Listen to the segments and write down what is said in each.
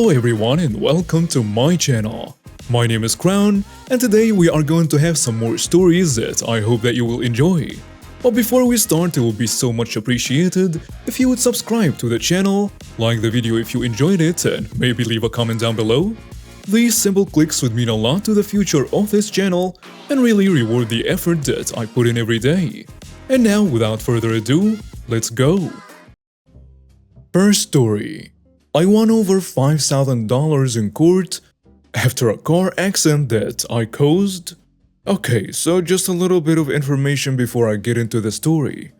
Hello everyone and welcome to my channel. My name is Crown and today we are going to have some more stories that I hope that you will enjoy. But before we start, it would be so much appreciated if you would subscribe to the channel, like the video if you enjoyed it, and maybe leave a comment down below. These simple clicks would mean a lot to the future of this channel and really reward the effort that I put in every day. And now, without further ado, let's go! First story. I won over $5,000 in court after a car accident that I caused. Okay, so just a little bit of information before I get into the story.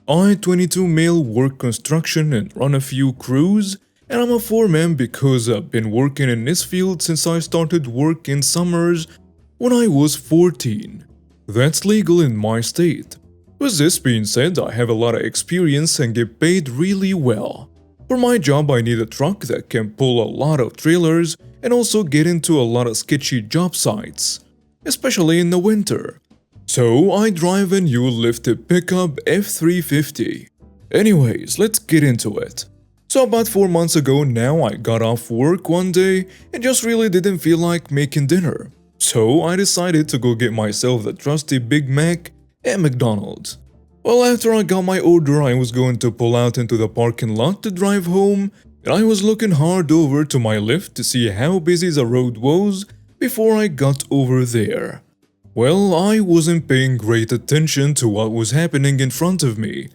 I, 22 male, work construction and run a few crews, and I'm a foreman because I've been working in this field since I started work in summers when I was 14. That's legal in my state. With this being said, I have a lot of experience and get paid really well. For my job, I need a truck that can pull a lot of trailers and also get into a lot of sketchy job sites, especially in the winter. So I drive a new lifted pickup F350. Anyways, let's get into it. So about 4 months ago now, I got off work one day and just really didn't feel like making dinner. So I decided to go get myself the trusty Big Mac at McDonald's. Well, after I got my order, I was going to pull out into the parking lot to drive home, and I was looking hard over to my left to see how busy the road was before I got over there. Well, I wasn't paying great attention to what was happening in front of me.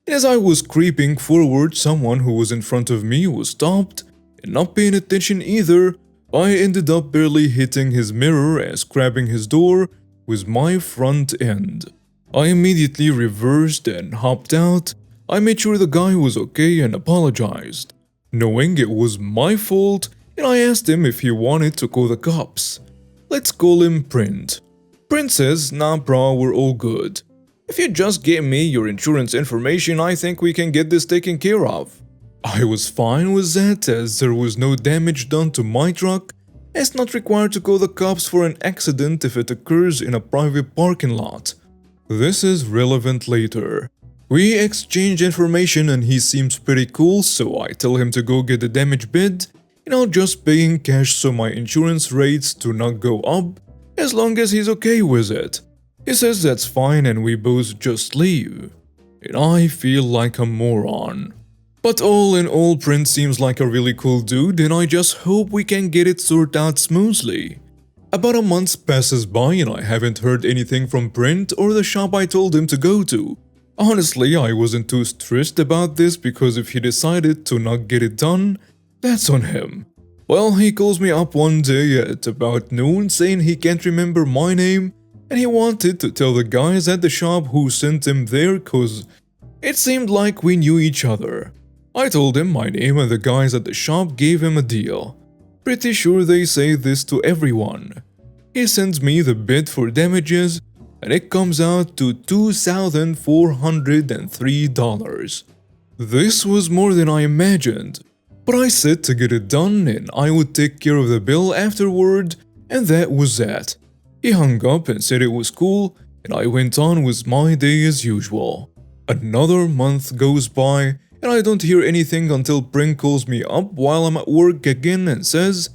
And as I was creeping forward, someone who was in front of me was stopped, and not paying attention either, I ended up barely hitting his mirror as grabbing his door with my front end. I immediately reversed and hopped out. I made sure the guy was okay and apologized, knowing it was my fault, and I asked him if he wanted to call the cops. Let's call him Print. Print says, "Nah bro, we're all good. If you just give me your insurance information, I think we can get this taken care of." I was fine with that as there was no damage done to my truck. It's not required to call the cops for an accident if it occurs in a private parking lot. This is relevant later. We exchange information and he seems pretty cool, so I tell him to go get the damage bid and I'll just pay in cash so my insurance rates do not go up as long as he's okay with it. He says that's fine and we both just leave. And I feel like a moron. But all in all, Prince seems like a really cool dude and I just hope we can get it sorted out smoothly. About a month passes by and I haven't heard anything from Print or the shop I told him to go to. Honestly, I wasn't too stressed about this because if he decided to not get it done, that's on him. Well, he calls me up one day at about noon saying he can't remember my name and he wanted to tell the guys at the shop who sent him there cause it seemed like we knew each other. I told him my name and the guys at the shop gave him a deal. Pretty sure they say this to everyone. He sends me the bid for damages and it comes out to $2,403. This was more than I imagined, but I said to get it done and I would take care of the bill afterward, and that was that. He hung up and said it was cool and I went on with my day as usual. Another month goes by and I don't hear anything until Brink calls me up while I'm at work again and says,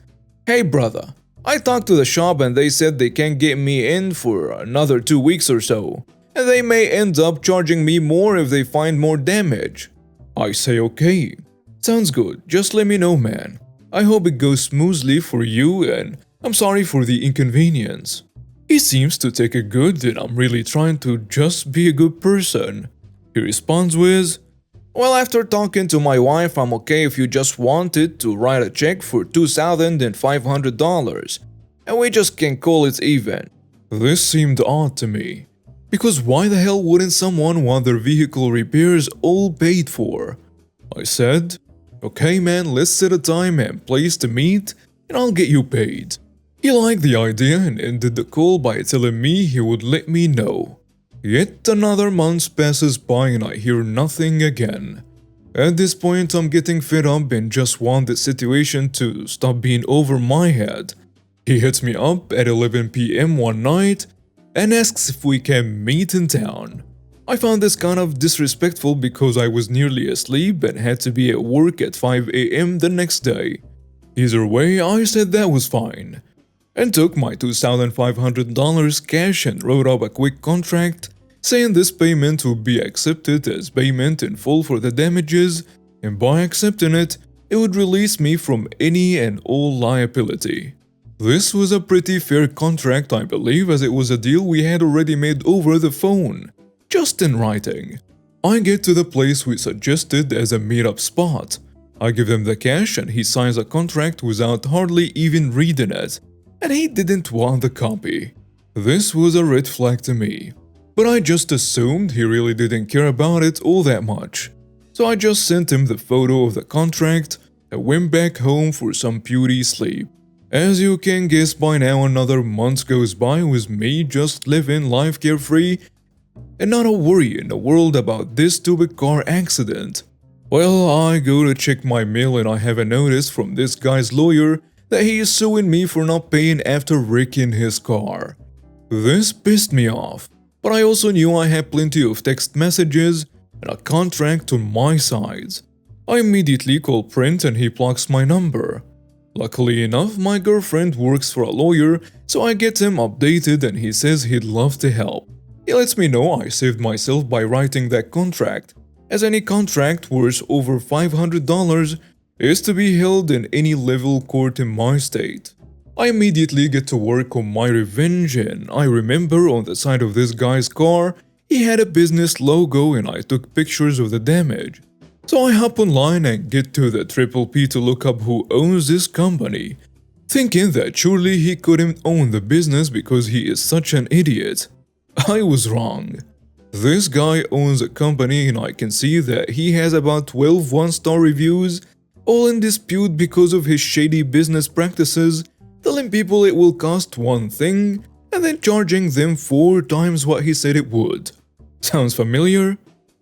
"Hey brother, I talked to the shop and they said they can't get me in for another 2 weeks or so, and they may end up charging me more if they find more damage." I say okay, sounds good, just let me know man. I hope it goes smoothly for you and I'm sorry for the inconvenience. He seems to take it good and I'm really trying to just be a good person. He responds with, "Well, after talking to my wife, I'm okay if you just wanted to write a check for $2,500 and we just can call it even." This seemed odd to me, because why the hell wouldn't someone want their vehicle repairs all paid for? I said, "Okay man, let's set a time and place to meet and I'll get you paid." He liked the idea and ended the call by telling me he would let me know. Yet another month passes by and I hear nothing again. At this point, I'm getting fed up and just want the situation to stop being over my head. He hits me up at 11 p.m. one night and asks if we can meet in town. I found this kind of disrespectful because I was nearly asleep and had to be at work at 5 a.m. the next day. Either way, I said that was fine, and took my $2,500 cash and wrote up a quick contract saying this payment would be accepted as payment in full for the damages, and by accepting it, it would release me from any and all liability. This was a pretty fair contract, I believe, as it was a deal we had already made over the phone, just in writing. I get to the place we suggested as a meetup spot. I give him the cash and he signs a contract without hardly even reading it, and he didn't want the copy. This was a red flag to me, but I just assumed he really didn't care about it all that much. So I just sent him the photo of the contract and went back home for some beauty sleep. As you can guess by now, another month goes by with me just living life carefree and not a worry in the world about this stupid car accident. Well, I go to check my mail and I have a notice from this guy's lawyer that he is suing me for not paying after wrecking his car. This pissed me off, but I also knew I had plenty of text messages and a contract on my side. I immediately call Print and he blocks my number. Luckily enough, my girlfriend works for a lawyer, so I get him updated and he says he'd love to help. He lets me know I saved myself by writing that contract, as any contract worth over $500 is to be held in any level court in my state. I immediately get to work on my revenge, and I remember on the side of this guy's car, he had a business logo and I took pictures of the damage. So I hop online and get to the Triple P to look up who owns this company, thinking that surely he couldn't own the business because he is such an idiot. I was wrong. This guy owns a company and I can see that he has about 12 one-star reviews, all in dispute because of his shady business practices, telling people it will cost one thing and then charging them 4 times what he said it would. Sounds familiar?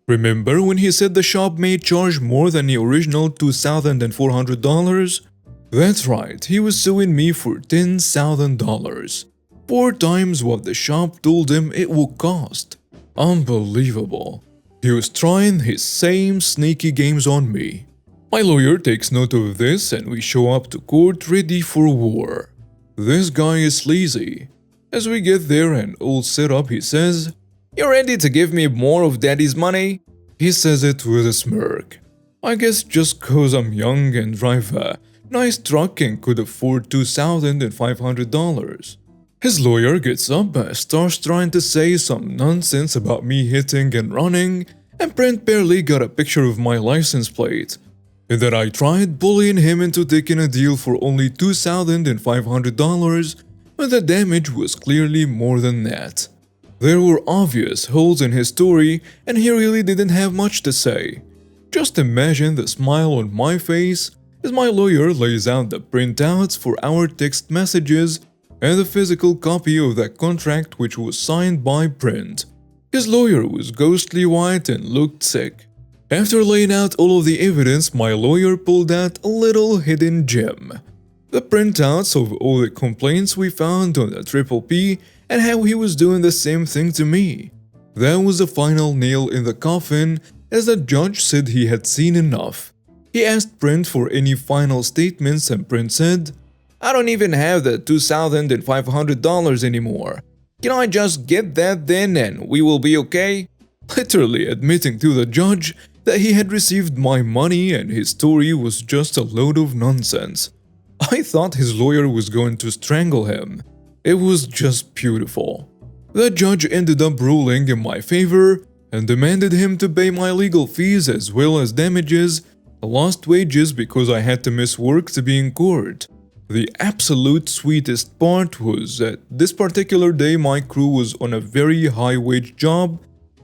Remember when he said the shop may charge more than the original $2,400? That's right, he was suing me for $10,000. 4 times what the shop told him it would cost. Unbelievable. He was trying his same sneaky games on me. My lawyer takes note of this and we show up to court ready for war. This guy is sleazy. As we get there and all set up, he says, "You ready to give me more of daddy's money?" He says it with a smirk. I guess just cause I'm young and drive a nice truck and could afford $2,500. His lawyer gets up and starts trying to say some nonsense about me hitting and running, and Brent barely got a picture of my license plate, and that I tried bullying him into taking a deal for only $2,500 when the damage was clearly more than that. There were obvious holes in his story and he really didn't have much to say. Just imagine the smile on my face as my lawyer lays out the printouts for our text messages and the physical copy of that contract which was signed by Brent. His lawyer was ghostly white and looked sick. After laying out all of the evidence, my lawyer pulled out a little hidden gem. The printouts of all the complaints we found on the Triple P and how he was doing the same thing to me. That was the final nail in the coffin, as the judge said he had seen enough. He asked Brent for any final statements and Brent said, "I don't even have the $2,500 anymore. Can I just get that then and we will be okay?" Literally admitting to the judge that he had received my money and his story was just a load of nonsense. I thought his lawyer was going to strangle him. It was just beautiful. The judge ended up ruling in my favor and demanded him to pay my legal fees as well as damages, lost wages because I had to miss work to be in court. The absolute sweetest part was that this particular day my crew was on a very high wage job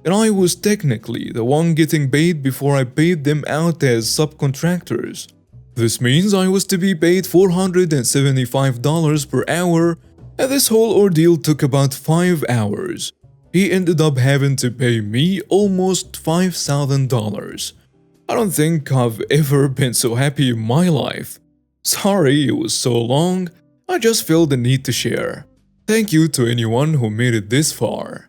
and I was technically the one getting paid before I paid them out as subcontractors. This means I was to be paid $475 per hour, and this whole ordeal took about 5 hours. He ended up having to pay me almost $5,000. I don't think I've ever been so happy in my life. Sorry it was so long, I just felt the need to share. Thank you to anyone who made it this far.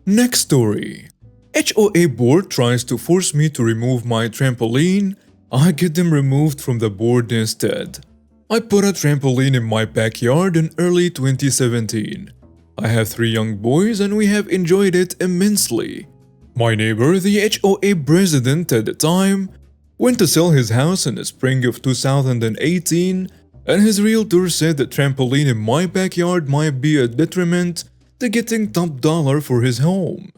Next story. HOA board tries to force me to remove my trampoline. I get them removed from the board instead. I put a trampoline in my backyard in early 2017. I have 3 young boys and we have enjoyed it immensely. My neighbor, the HOA president at the time, went to sell his house in the spring of 2018, and his realtor said the trampoline in my backyard might be a detriment to getting top dollar for his home.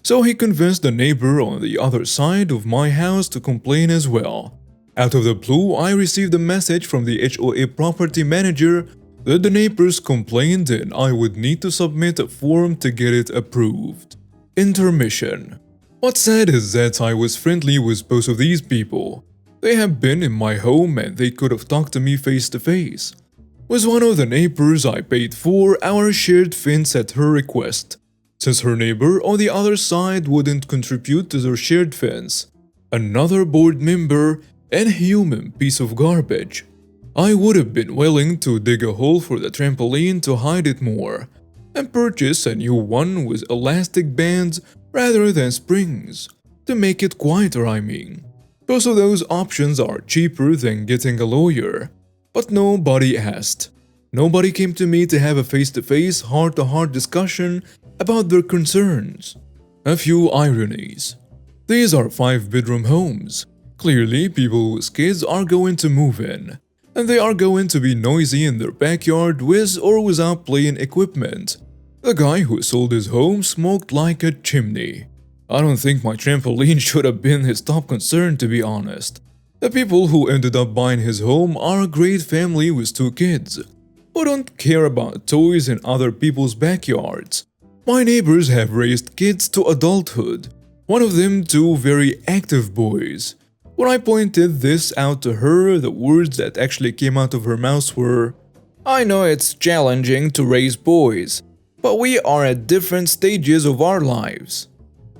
So he convinced the neighbor on the other side of my house to complain as well. Out of the blue, I received a message from the HOA property manager that the neighbors complained and I would need to submit a form to get it approved. Intermission. What's sad is that I was friendly with both of these people. They have been in my home and they could have talked to me face to face. With one of the neighbors, I paid for our shared fence at her request, since her neighbor on the other side wouldn't contribute to their shared fence. Another board member, an inhuman piece of garbage. I would have been willing to dig a hole for the trampoline to hide it more, and purchase a new one with elastic bands rather than springs, to make it quieter I mean. Both of those options are cheaper than getting a lawyer, but nobody asked. Nobody came to me to have a face-to-face, heart-to-heart discussion about their concerns. A few ironies. These are 5-bedroom homes. Clearly, people with kids are going to move in, and they are going to be noisy in their backyard with or without playing equipment. The guy who sold his home smoked like a chimney. I don't think my trampoline should have been his top concern, to be honest. The people who ended up buying his home are a great family with 2 kids, who don't care about toys in other people's backyards. My neighbors have raised kids to adulthood, one of them 2 very active boys. When I pointed this out to her, the words that actually came out of her mouth were, "I know it's challenging to raise boys, but we are at different stages of our lives."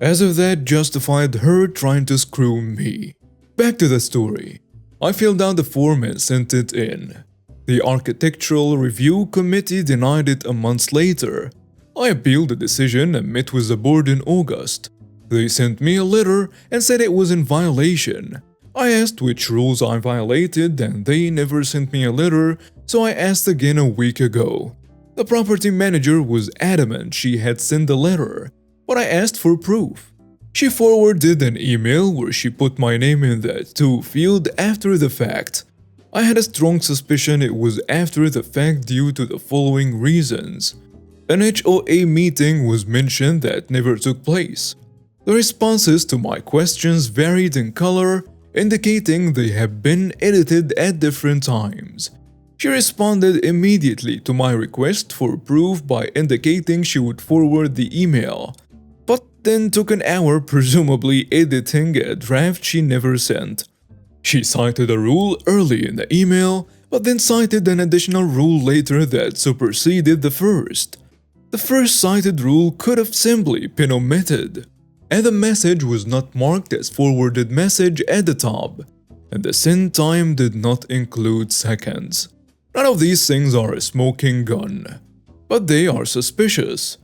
As if that justified her trying to screw me. Back to the story. I filled out the form and sent it in. The Architectural Review Committee denied it a month later. I appealed the decision and met with the board in August. They sent me a letter and said it was in violation. I asked which rules I violated and they never sent me a letter, so I asked again a week ago. The property manager was adamant she had sent the letter, but I asked for proof. She forwarded an email where she put my name in the to field after the fact. I had a strong suspicion it was after the fact due to the following reasons. An HOA meeting was mentioned that never took place. The responses to my questions varied in color, indicating they have been edited at different times. She responded immediately to my request for proof by indicating she would forward the email, but then took an hour presumably editing a draft she never sent. She cited a rule early in the email, but then cited an additional rule later that superseded the first. The first cited rule could have simply been omitted, and the message was not marked as forwarded message at the top, and the send time did not include seconds. None of these things are a smoking gun, but they are suspicious.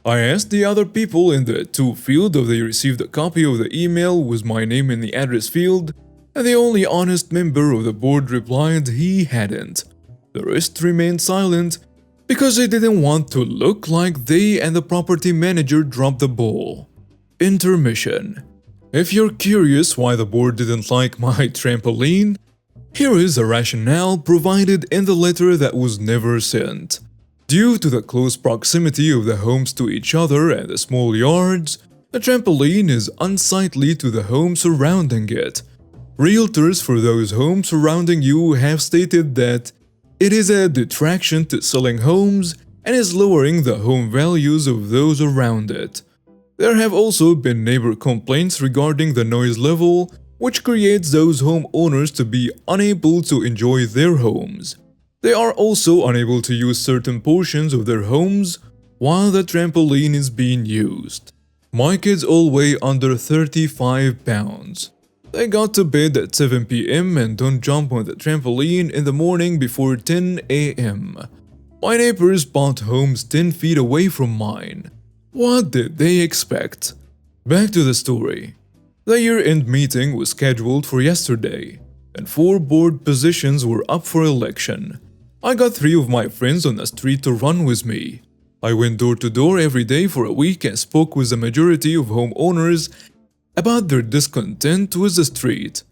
I asked the other people in the to field if they received a copy of the email with my name in the address field, and the only honest member of the board replied he hadn't. The rest remained silent because they didn't want to look like they and the property manager dropped the ball. Intermission. If you're curious why the board didn't like my trampoline, here is a rationale provided in the letter that was never sent. Due to the close proximity of the homes to each other and the small yards, the trampoline is unsightly to the home surrounding it. Realtors for those homes surrounding you have stated that it is a detraction to selling homes and is lowering the home values of those around it. There have also been neighbor complaints regarding the noise level, which creates those homeowners to be unable to enjoy their homes. They are also unable to use certain portions of their homes while the trampoline is being used. My kids all weigh under 35 pounds. They got to bed at 7 p.m. and don't jump on the trampoline in the morning before 10 a.m. My neighbors bought homes 10 feet away from mine. What did they expect? Back to the story. The year-end meeting was scheduled for yesterday. and 4 board positions were up for election. I got 3 of my friends on the street to run with me. I went door to door every day for a week and spoke with the majority of homeowners about their discontent with the street.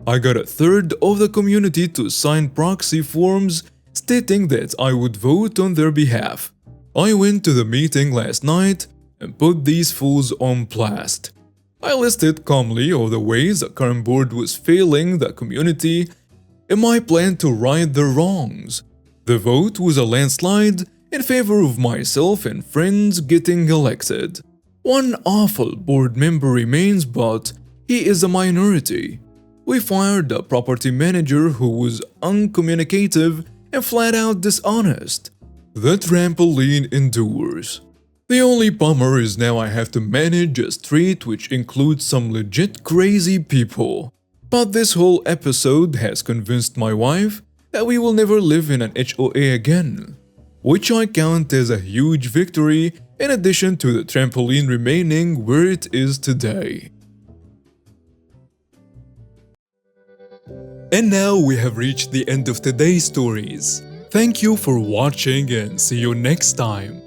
I got a third of the community to sign proxy forms stating that I would vote on their behalf. I went to the meeting last night and put these fools on blast. I listed calmly all the ways the current board was failing the community and my plan to right their wrongs. The vote was a landslide in favor of myself and friends getting elected. One awful board member remains, but he is a minority. We fired the property manager who was uncommunicative and flat out dishonest. The trampoline endures. The only bummer is now I have to manage a street which includes some legit crazy people. But this whole episode has convinced my wife that we will never live in an HOA again, which I count as a huge victory in addition to the trampoline remaining where it is today. And now we have reached the end of today's stories. Thank you for watching and see you next time.